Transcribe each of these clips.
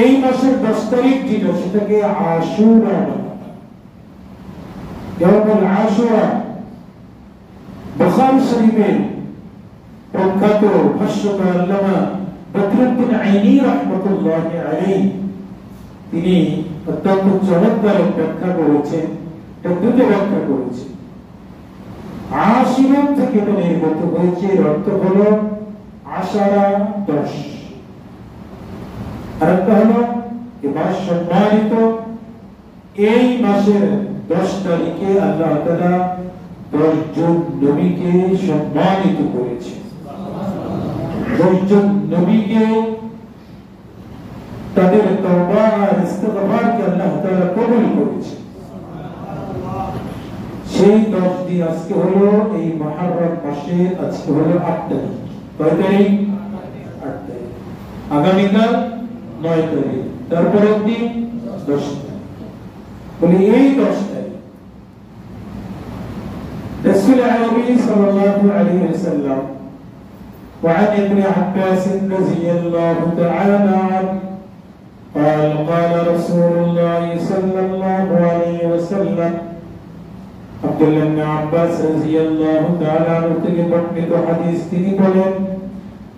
এই মাসের 10 তারিখ যেটা সেটাকে আশুরা বলা হয়। ইয়াউমুল আশুরা বুখারী শরীফের প্রখ্যাত ভাষ্যকার আল্লামা বদরুদ্দীন আইনি রাহমাতুল্লাহি আলাইহি তিনি অত্যন্ত চমৎকার ব্যাখ্যা করেছেন। এটা দুটো ব্যাখ্যা করেছেন। আশিরা থেকে এটা নির্গত হয়েছে, এর অর্থ হলো আশারা 10, আর একটা হলো এই মাস সম্মানিত। এই মাসের 10 তারিখে আল্লাহ তাআলা 10 জন নবীকে সম্মানিত করেছে। 10 জন নবীকে তাদের তওবা আর ইস্তিগফারকে আল্লাহ তাআলা কবুল করেছে। সেই 10 দিন আজকে হলো এই মুহররম মাসে, আজকে হলো 8 তারিখ। কয় তারিখ? 8 তারিখ। আগামীকাল 9 তারিখ, তারপরের দিন 10 তারিখ। বলে এই 10 তারিখ রাসূল আরবি সাল্লাল্লাহু আলাইহি ওয়াসাল্লাম وعن ابن عباس رضي الله تعالى عنه قال قال رسول الله صلى الله عليه وسلم عبد الله بن عباس رضي الله تعالى عنه থেকে বর্ণিত হাদিস, তিনি বলেন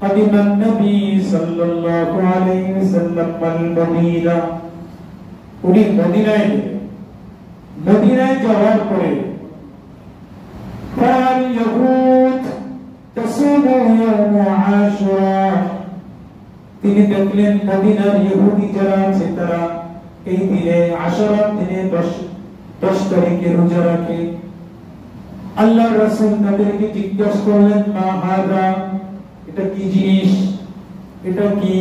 قدم النبي صلى الله عليه وسلم المدينة, উনি মদিনায় গেলেন। মদিনায় যাওয়ার পরে قال اليهود تصوم يوم عاشوراء, তিনি দেখলেন মদিনার ইহুদি যারা আছে তারা এই দিনে আশুরার দিনে 10 তারিখে রোজা রাখে। আল্লাহর রাসূল তাদেরকে জিজ্ঞাসা করলেন মা হাদা, এটা কি জিনিস, এটা কি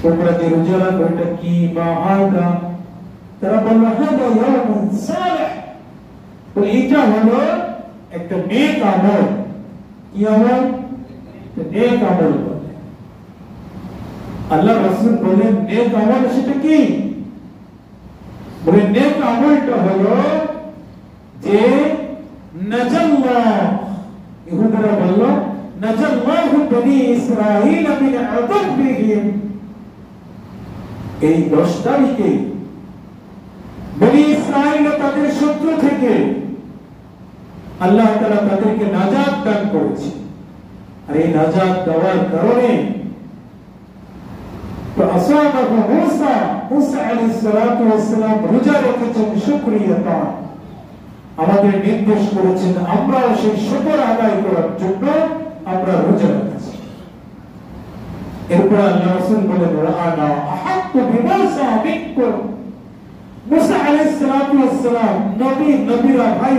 তোমরা যে রোজা রাখো এটা কি? মা হাদা, তারা বলল হাদা ইয়াউমুন সালিহ, তো এটা হলো একটা নেক আমল। কি আমল? নেক আমল। আল্লাহ রাসূল বলেন নেক আমল সেটা কি? বলে নেক আমলটা হলো যে নাজাল্লাহ, ইহুদিরা বলল নাজাল্লাহু বনি ইসরাঈল মিন আযাবিহিম, এই 10 তারিখে বনি ইসরাঈল তাদের শত্রু থেকে আল্লাহ তাআলা তাদেরকে নাজাত দান করেছে। আর এই নাজাত দেওয়ার কারণে তো আসহাবু মুসা আলাইহিস সালাতু ওয়াস সালাম রোজা রেখেছেন শুকরিয়াতা, আমাদের নির্দেশ করেছেন আমরা সেই শুকর আদায় করার জন্য আমরা রোজা রেখেছি। এরপর আল্লাহ রাসূল বলেন আনা আহাক্কু বিমুসা মিনকুম, মুসা আলাইহিস সালাতু ওয়াস সালাম নবীরা ভাই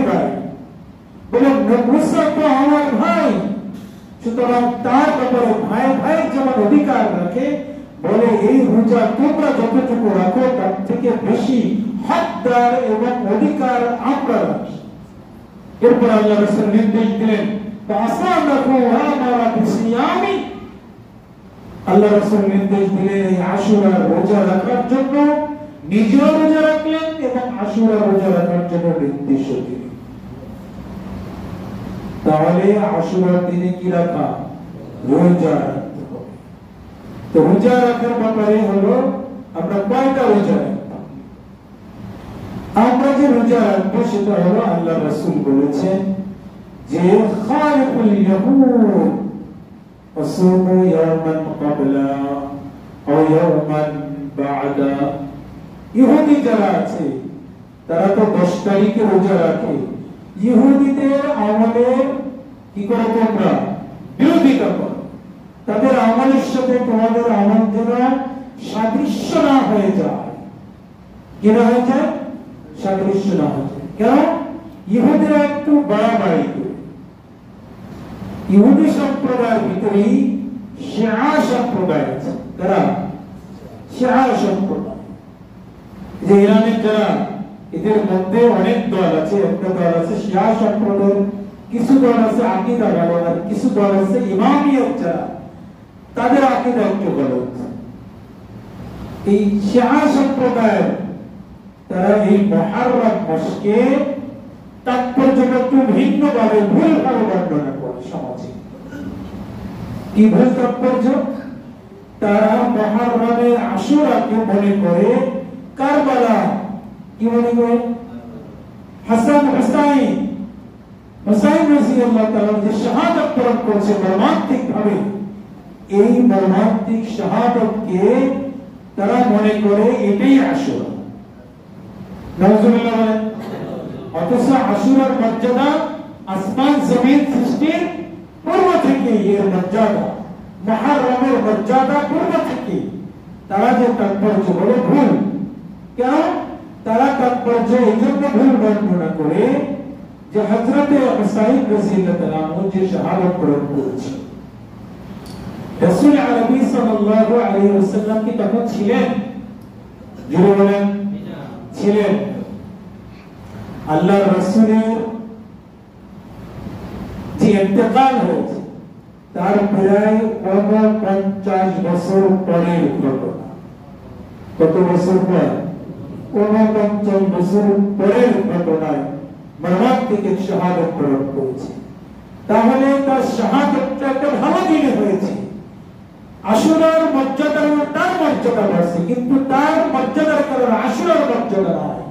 বলেন মুসা তো আমার ভাই, সুতরাং তার ব্যাপারে ভাই যেমন অধিকার রাখে, বলে এই রোজা তোমরা যতটুকু রাখো তার থেকে বেশি হকদার এবং অধিকার আমরা রাখি। এরপর আল্লাহ রাসূল নির্দেশ দিলেন ফাসাদাকু আমারা বিসিয়ামি, আল্লাহ রাসূল নির্দেশ দিলেন এই আশুরা রোজা রাখার জন্য, নিজেও রোজা রাখলেন এবং আশুরা রোজা রাখার জন্য নির্দেশ দিলেন। তাহলে আশুরার দিনে কি রাখা? রোজা রাখতে হবে। তো রোজা রাখার ব্যাপারে হলো আমরা কয়টা রোজা রাখবো? আমরা যে রোজা রাখবো সেটা হলো আল্লাহ রাসূল বলেছেন যে খালিকুল ইয়াহুদ ওয়াসুমু ইয়াওমান ক্বাবলা আও ইয়াওমান বা'দা, ইহুদি যারা আছে তারা তো 10 তারিখে রোজা রাখে, ইহুদিদের আমলের কি করে তোমরা বিরোধিতা করো, তাদের আমলের সাথে তোমাদের আমল যেন সাদৃশ্য না হয়ে যায়। কি না হয়ে যায়? সাদৃশ্য না হয়ে যায়। কেন? ইহুদিরা একটু বাড়াবাড়ি করে। ইহুদি সম্প্রদায়ের ভিতরেই শিয়া সম্প্রদায় আছে। তারা শিয়া সম্প্রদায়, যে ইরানের যারা, এদের মধ্যে অনেক দল আছে। একটা দল আছে শিয়া সম্প্রদায়ের, কিছু দল আছে আকীদা গলত, আর কিছু দল আছে ইমামিয়ত যারা, তাদের আকীদা একটু গলত। এই শিয়া সম্প্রদায় তারা এই মুহররম মাসকে তাৎপর্যটা একটু ভিন্নভাবে ভুলভাবে বর্ণনা করে সমাজে। কি ভুল তাৎপর্য? তারা মুহররমের আশুরাকে মনে করে কারবালা কি মনে করে হাসান হুসাইন রাদিয়াল্লাহু তাআলা যে শাহাদাত বরণ করেছে মর্মান্তিক ভাবে, এই মর্মান্তিক শাহাদাতকে তারা মনে করে এটাই আশুরা। নাউজুবিল্লাহ। অথচ আশুরার মর্যাদা আসমান জমিন সৃষ্টির পূর্ব থেকে, এর মর্যাদা মুহররমের মর্যাদা পূর্ব থেকে। তারা যে তাৎপর্য বলে ভুল। কেন তারা তাৎপর্য এই জন্য ভুল বর্ণনা করে যে হযরতে হুসাইন রাদিয়াল্লাহু আনহু যে শাহাদাত বরণ করেছে, রাসূল আরবি সাল্লাল্লাহু আলাইহি ওয়াসাল্লাম কি তখন ছিলেন? জোরে বলেন ছিলেন। আল্লাহর রাসূলের যে ইন্তেকাল হয়েছে তার প্রায় 50 বছর পরের ঘটনা। কত বছর পর? 50 বছর পরের ঘটনায় মর্মান্তিক শাহাদাত বরণ করেছে। তাহলে তার শাহাদাতটা একটা ভালো দিনে হয়েছে। আশুরার মর্যাদা তার মর্যাদা বাড়ছে, কিন্তু তার মর্যাদার কারণে আশুরার মর্যাদা নয়।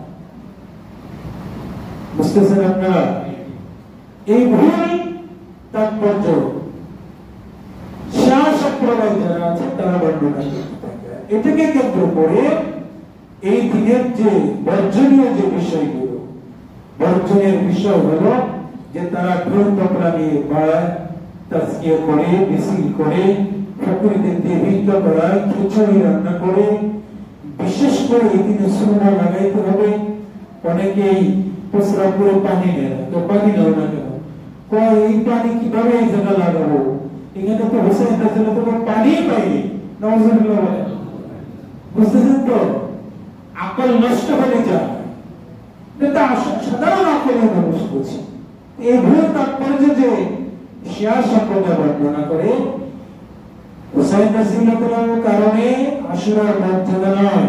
বুঝতেছেন আপনারা? এই ভুল তাৎপর্য শাহ সম্প্রদায় যারা আছে তারা বর্ণনা করে। এটাকে কেন্দ্র করে এই দিনের যে বর্জনীয় যে বিষয়গুলো, বর্জনের বিষয় হলো যে তারা ঢোল তবলা নিয়ে বাড়ায়, তাজকিয়া করে, মিছিল করে, ফকিরদের দেবীত্ব করায়, খিচুড়ি রান্না করে, বিশেষ করে এই দিনে সুন্নাহ লাগাইতে হবে। অনেকেই প্রস্রাব করে পানি নেয় না, তো পানি নাও না কেন? কয় এই পানি কিভাবে এই জায়গা লাগাবো? এখানে তো হোসেন রাদিয়াল্লাহু তো পানি পাইনি। নাউজুবিল্লাহ। বুঝতেছেন তো? আকল নষ্ট হয়ে যায়। এটা সাধারণ আকলের মানুষ বুঝে। এই ভুল তাৎপর্য যে শিয়া সম্প্রদায় বর্ণনা করে হুসাইন রাদিয়াল্লাহু কারণে আশুরার মর্যাদা নয়,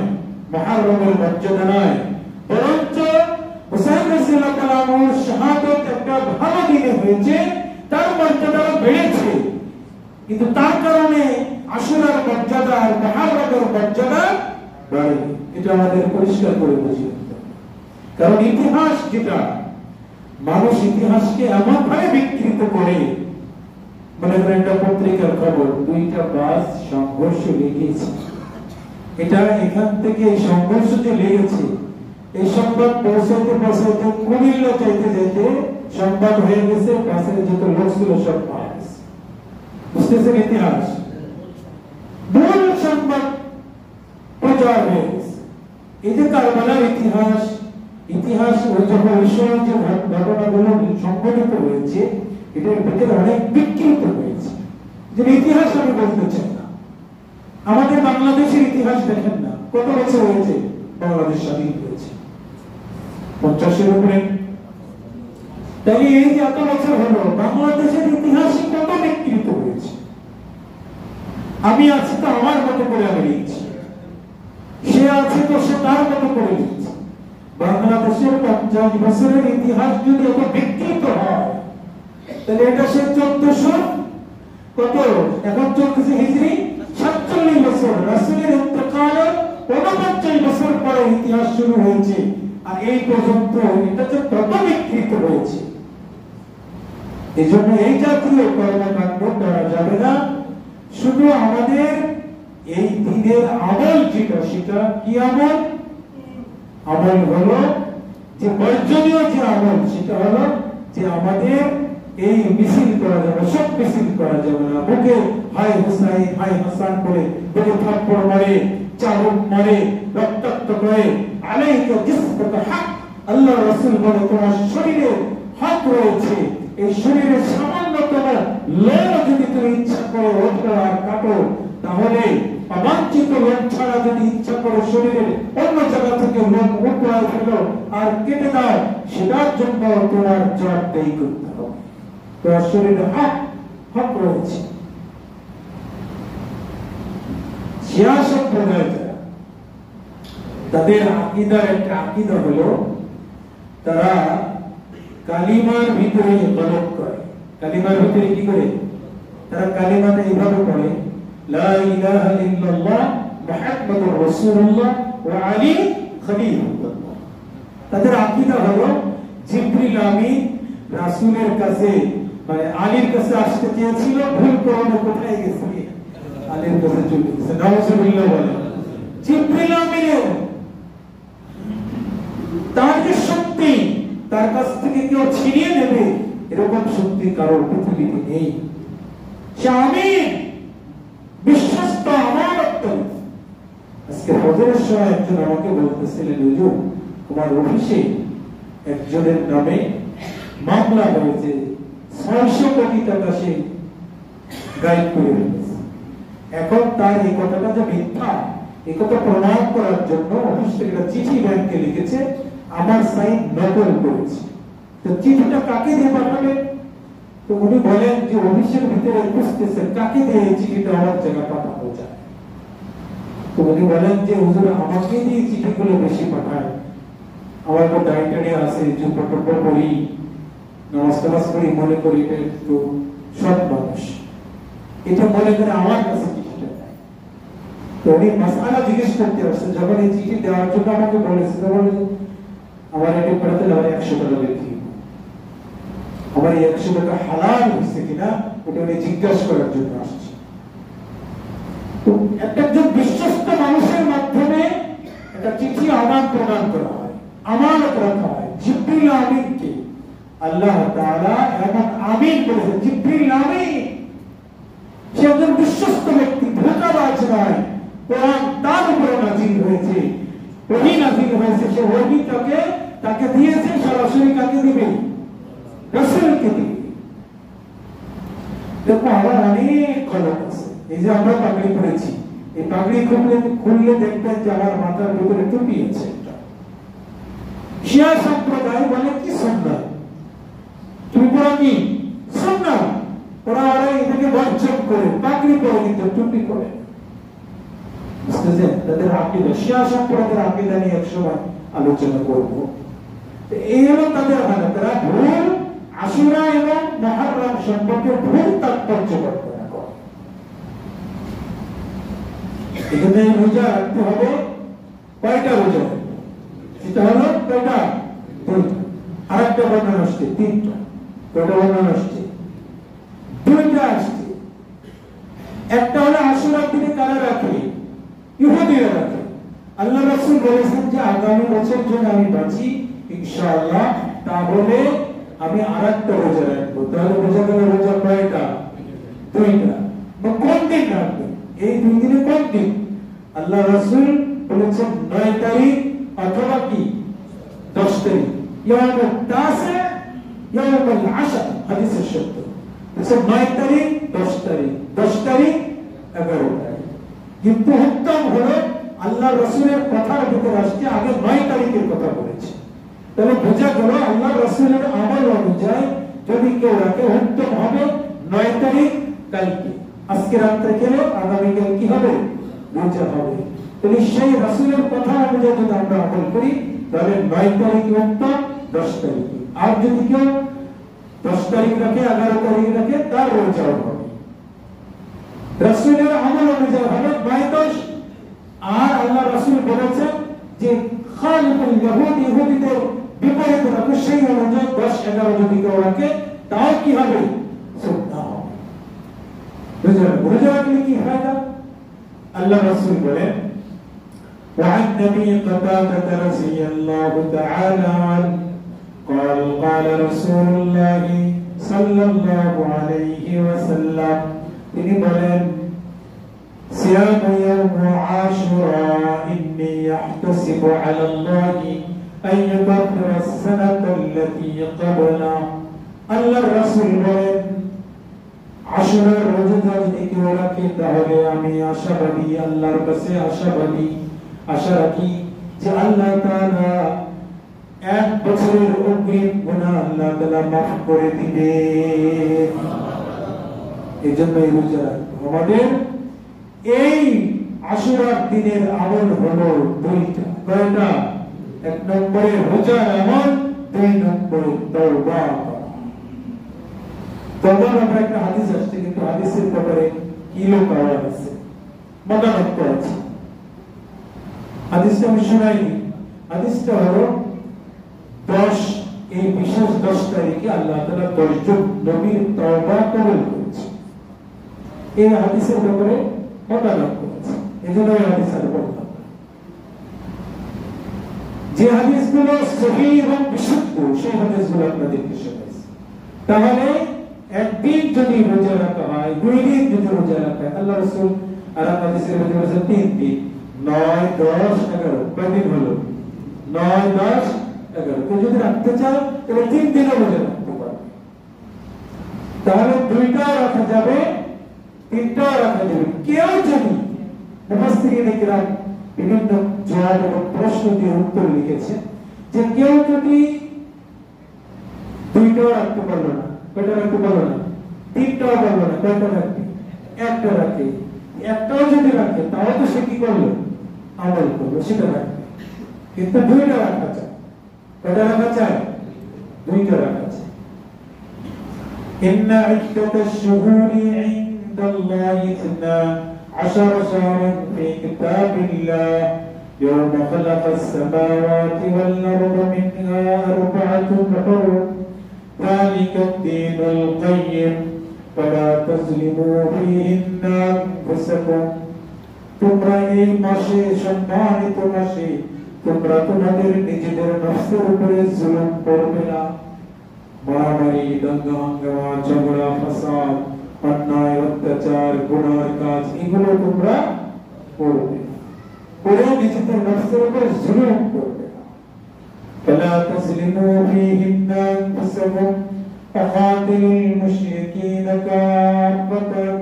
মুহররমের মর্যাদা নয়, বরঞ্চ হুসাইন রাদিয়াল্লাহু শাহাদাত একটা ভালো দিনে হয়েছে, তার মর্যাদা বেড়েছে। কিন্তু তার কারণে আশুরার মর্যাদা আর মুহররমের মর্যাদা বাড়েনি। এটা আমাদের পরিষ্কার করে বুঝিয়ে দিতে হবে। কারণ ইতিহাস যেটা, মানুষ ইতিহাসকে এমন ভাবে বিকৃত করে, মনে করেন একটা পত্রিকার খবর, 2টা বাস সংঘর্ষ লেগেছে, এটা এখান থেকে এই সংঘর্ষ যে লেগেছে এই সংবাদ পৌঁছাইতে পৌঁছাইতে কুমিল্লা চাইতে যেতে সংবাদ হয়ে গেছে, বাসের যত লোক ছিল সব মারা গেছে। বুঝতেছেন? ইতিহাস ভুল সংবাদ প্রচার হয়ে গেছে। এই যে কারবালার ইতিহাস, ইতিহাস ওই যখন ঈশ্বর যে ঘটনাগুলো সংঘটিত হয়েছে এটার ভিতরে অনেক বিকৃত হয়েছে। যে ইতিহাস আমি বলতে চাই না। আমাদের বাংলাদেশের ইতিহাস দেখেন না, কত বছর হয়েছে বাংলাদেশ স্বাধীন হয়েছে? 50-এর উপরে। তাই এই যে এত বছর হলো বাংলাদেশের ইতিহাস কত বিকৃত হয়েছে। আমি আছি তো আমার মতো করে আমি লিখছি, সে আছে তো সে তার মতো করে লিখছে। বাংলাদেশের 50 বছরের ইতিহাস যদি এত বিকৃত হয় তাহলে এটা সে 1400 কত এখন চলতেছে হিজরি 47 বছর, রাসূলের ইন্তেকালের 49 বছর পরে ইতিহাস শুরু হয়েছে। আর এই পর্যন্ত এটা যে কত বিকৃত হয়েছে। এজন্য এই জাতীয় কর্মকাণ্ড করা যাবে না। শুধু আমাদের এই দিনের আমল যেটা, সেটা কি আমল? আমল হলো যে বর্জনীয় যে আমল, সেটা হলো যে আমাদের এই মিছিল করা যাবে, সব মিছিল করা যাবে না। বুকে হাই হুসাইন হাই হাসান করে বুকে থাপ্পড় মারে, চাবুক মারে, রক্তাক্ত করে, আলাইকা জিসমাকা হক, আল্লাহ রাসূল বলে তোমার শরীরে হক রয়েছে। এই শরীরের সামান্যতম লোম যদি তুমি ইচ্ছা করে ওঠো আর কাটো, তাহলে অবাঞ্ছিত লোম ছাড়া যদি ইচ্ছা করে শরীরের অন্য জায়গা থেকে লোম উঠে ফেলো আর কেটে দাও, সেটার জন্য তোমার জবাবদেহি করতে হবে। তোমার শরীরে হক রয়েছে। শিয়া সম্প্রদায় যারা, তাদের আকীদার একটা আকীদা হলো তারা কালিমার ভিতরে গলত করে। কালিমার ভিতরে কি করে? তারা কালিমাটা এইভাবে পড়ে লা ইলাহা ইল্লাল্লাহ মুহাম্মাদুর রাসূলুল্লাহ ওয়া আলী খলিলুল্লাহ। তাদের আকীদা হলো জিবরিল আমিন রাসূলের কাছে মানে আলীর কাছে আসতে চেয়েছিল, ভুল করে কোথায় গেছে, আলীর কাছে চলে গেছে। নাউজুবিল্লাহ বলে জিবরিল আমিনের তার যে শক্তি তার কাছ থেকে কেউ ছিনিয়ে নেবে এরকম শক্তি কারোর পৃথিবীতে নেই। সে আমিন, বিশ্বস্ত, আমানত। আজকে হজরের সময় একজন আমাকে বলতেছিলেন, হুজুর তোমার অফিসে একজনের নামে মামলা হয়েছে, 600 কোটি টাকা সে গায়েব করে ফেলেছে। এখন তার এই কথাটা যে মিথ্যা এই কথা প্রমাণ করার জন্য অফিস থেকে একটা চিঠি ব্যাংকে লিখেছে, আমার সাইন নকল করেছে। তো চিঠিটা কাকে দিয়ে পাঠাবে? তো উনি বলেন যে অফিসের ভিতরে খুঁজতেছেন কাকে দিয়ে এই চিঠিটা আমার জায়গা পাঠানো যায়। তো উনি বলেন যে হুজুর আমাকে দিয়ে চিঠিগুলো বেশি পাঠায়, আমার তো দায়িত্বে আছে, যে প্রকল্প করি, নামাজ করি, মনে করি এটা একটু সৎ মানুষ, এটা মনে করে আমার কাছে চিঠিটা দেয়। তো উনি মাসআলা জিজ্ঞেস করতে আসছে, যখন এই চিঠি দেওয়ার জন্য আমাকে বলেছে, আমার এটা পড়াতে আমার 100 টাকা লিখি, আমার এই 100 টাকা হালাল হয়েছে কিনা ওটা উনি জিজ্ঞাসা করার জন্য আসছে। তো একজন বিশ্বস্ত মানুষের মাধ্যমে একটা চিঠি আদান প্রদান করা হয়, আমানত রাখা হয়। জিবরিল আমিনকে আল্লাহ তাআলা এমন আমিন বলেছেন, জিবরিল আমিন, সে একজন বিশ্বস্ত ব্যক্তি, ধোঁকাবাজ নয়। কোরআন তার উপরে নাযিল হয়েছে, ওহী নাযিল হয়েছে, সে ওহী তাকে দিয়েছে, সরাসরি কাকে দিবে? রাসূলকে দিবে। দেখো আমার অনেক কলম আছে, এই যে আমরা পাগড়ি পরেছি, এই পাগড়ি খুললে দেখবেন যে আমার মাথার ভিতরে টুপি আছে। শিয়া সম্প্রদায় বলে কি সুন্নাত, তুমি পড়া কি সুন্নাত, ওরা এটাকে বর্জন করে পাগড়ি পরে কিন্তু টুপি পরে। বুঝতেছেন তাদের আকীদা, শিয়া সম্প্রদায়ের আকীদা নিয়ে একসময় আলোচনা করব। এই হলো তাদের হালত, তারা ভুল আশুরা এবং মুহররম সম্পর্কে ভুল তাৎপর্য বর্ণনা করে। এখানে রোজা রাখতে হবে কয়টা রোজা? এটা হলো কয়টা? 2টা। আরেকটা বর্ণনা আসছে 3টা। কয়টা বর্ণনা আসছে? 2টা আসছে। একটা হলো আশুরার দিনে কারা রাখে? ইহুদিরা রাখে। আল্লাহ রাসূল বলেছেন যে আগামী বছর যদি আমি বাঁচি ইনশাআল্লাহ তাহলে আমি আরেকটা রোজা রাখবো। তাহলে রোজা কয়টা? 2টা। কোন দিন রাখবে? এই 2 দিনে কোন দিন? আল্লাহ রাসূল বলেছেন 9 তারিখ অথবা কি 10 তারিখ, ইয়াউমুত তাসি ইয়াউমুল আশর, হাদিসের শব্দ। আচ্ছা 9 তারিখ 10 তারিখ 10 তারিখ 11 তারিখ। কিন্তু উত্তম হলো আল্লাহ রাসূলের কথার ভিতরে আসছে আগে 9 তারিখের কথা বলেছে। তাহলে বোঝা গেল আল্লাহ রাসূলের আমল অনুযায়ী যদি কেউ রাখে উত্তম হবে 9 তারিখ কালকে, আজকে রাতে গেলে আগামী কাল কি হবে? রোজা হবে। তাহলে সেই রাসূলের কথা অনুযায়ী যদি আমরা আমল করি তাহলে 9 তারিখ উত্তম, 10 তারিখ। আর যদি কেউ 10 তারিখ রাখে 11 তারিখ রাখে তার রোজা হবে। রাসূলের আমল অনুযায়ী হবে 9-10। আর আল্লাহ রাসূল বলেছেন যে খালিকুল ইয়াহুদ, ইহুদিদের বিপরীত রাখো, সেই অনুযায়ী 10-11 যদি কেউ রাখে তাও কি হবে? সুন্নাহ হবে। রোজা রাখলে কি ফায়দা? আল্লাহ রাসূল বলেন وعن نبي قتادة رضي الله تعالى عنه قال قال رسول الله صلى الله عليه وسلم, তিনি বলেন صيام يوم عاشوراء إني أحتسب على الله أن يكفر السنة التي قبله। আল্লাহ রাসূল বলেন আশুরার রোজা যদি কেউ রাখে তাহলে আমি আশাবাদী, আল্লাহর কাছে আশাবাদী, আশা রাখি যে আল্লাহ তাআলা 1 বছরের অগ্রিম গুনাহ আল্লাহ তাআলা মাফ করে দিবে। এজন্য এই রোজা আমাদের এই আশুরার দিনের আমল হলো 2টা। কয়টা? 1 নম্বরে রোজার আমল, 2 নম্বরে তওবা। তওবার ব্যাপারে একটা হাদিস আসছে, কিন্তু হাদিসের ব্যাপারে কি লোক আওয়াজ আছে। মতামত আছে। হাদিসটা আমি শোনাইনি, হাদিসটা হলো 10 এই বিশেষ 10 তারিখে আল্লাহ তাআলা 10 জন নবীর তওবা কবুল করেছে। এই হাদিসের ব্যাপারে মতামত করেছে, এজন্য এই হাদিসের বললাম। যে হাদিসগুলো সহিহ এবং বিশুদ্ধ সেই হাদিসগুলো আপনাদেরকে শোনাইছি। তাহলে একদিন যদি রোজা রাখা হয়, 2 দিন যদি রোজা রাখা হয়, আল্লাহ রাসূল আর হাদিসের মধ্যে বলেছেন 3 দিন, 9, 10, 11 কয়দিন হলো? 9, 10, 11। কেউ যদি রাখতে চায় তাহলে 3 দিনও রোজা রাখতে পারবে। তাহলে 2টাও রাখা যাবে, 3টাও রাখা যাবে। কেউ যদি মুফাসসিরিনে কিরাম বিভিন্ন জবাব এবং প্রশ্ন দিয়ে উত্তর লিখেছে যে কেউ যদি 2টাও রাখতে পারলো না, কয়টা রাখতে পারলো না? 3টাও পারলো না, কয়টা রাখবে? 1টা রাখে। 1টাও যদি রাখে তাও তো সে কি করলো? আমল করলো, সেটা রাখবে। কিন্তু 2টা রাখা চায়। কয়টা রাখা চায়? 2টা রাখা চায়। ইন্না ইদ্দাতাশ শুহুরি ইনদাল্লাহি 12 শাহরান ফি কিতাবিল্লাহ ইয়াওমা খালাকাস সামাওয়াতি ওয়াল আরদা মিনহা আরবা'তুন হুরুম যালিকা ad-দীনুল কাইয়্যিম ফালা তাযলিমু ফীহিন্না আনফুসাকুম। তোমরা এই মাসে, সম্মানিত মাসে, তোমরা তোমাদের নিজেদের নফসের উপরে জুলুম করবে না। মারামারি, দাঙ্গা হাঙ্গামা, ঝগড়া, ফাসাদ, অন্যায়, অত্যাচার, গুনার কাজ এগুলো তোমরা করবে না। করে নিজেদের নফসের উপরে জুলুম করবে না। ফালা তাযলিমু ফীহিন্না আনফুসাকুম ফাকাতিলুল মুশরিকিনা কাফাতান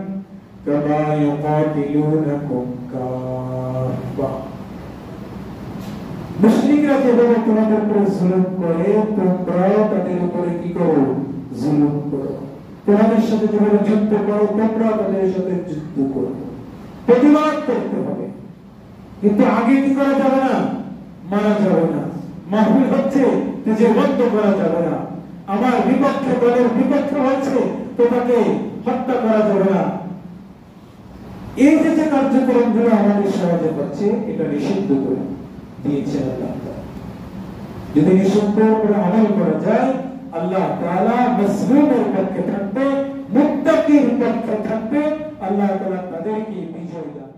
কামা ইউকাতিলুনাকুম কাফা। মুশরিকরা যেভাবে তোমাদের উপরে জুলুম করে, তোমরাও তাদের উপরে কি করো? জুলুম করো। তোমাদের সাথে যেভাবে যুদ্ধ করো, তোমরাও তাদের সাথে যুদ্ধ করো। প্রতিবাদ করতে হবে, কিন্তু আগে কি করা যাবে না? মারা যাবে না। মাহফিল হচ্ছে যে বন্ধ করা যাবে না। আমার বিপক্ষে, দলের বিপক্ষে হচ্ছে তো তাকে হত্যা করা যাবে না। এই যে কার্যক্রমগুলো আমাদের সমাজে হচ্ছে, এটা নিষিদ্ধ করে দিয়েছেন আল্লাহ তাআলা। যদি নিষিদ্ধ করে আমল করা যায়, আল্লাহ তাআলা মুসলিমের পক্ষে থাকবে, মুত্তাকির পক্ষে থাকবে, আল্লাহ তাআলা তাদেরকে বিজয় দান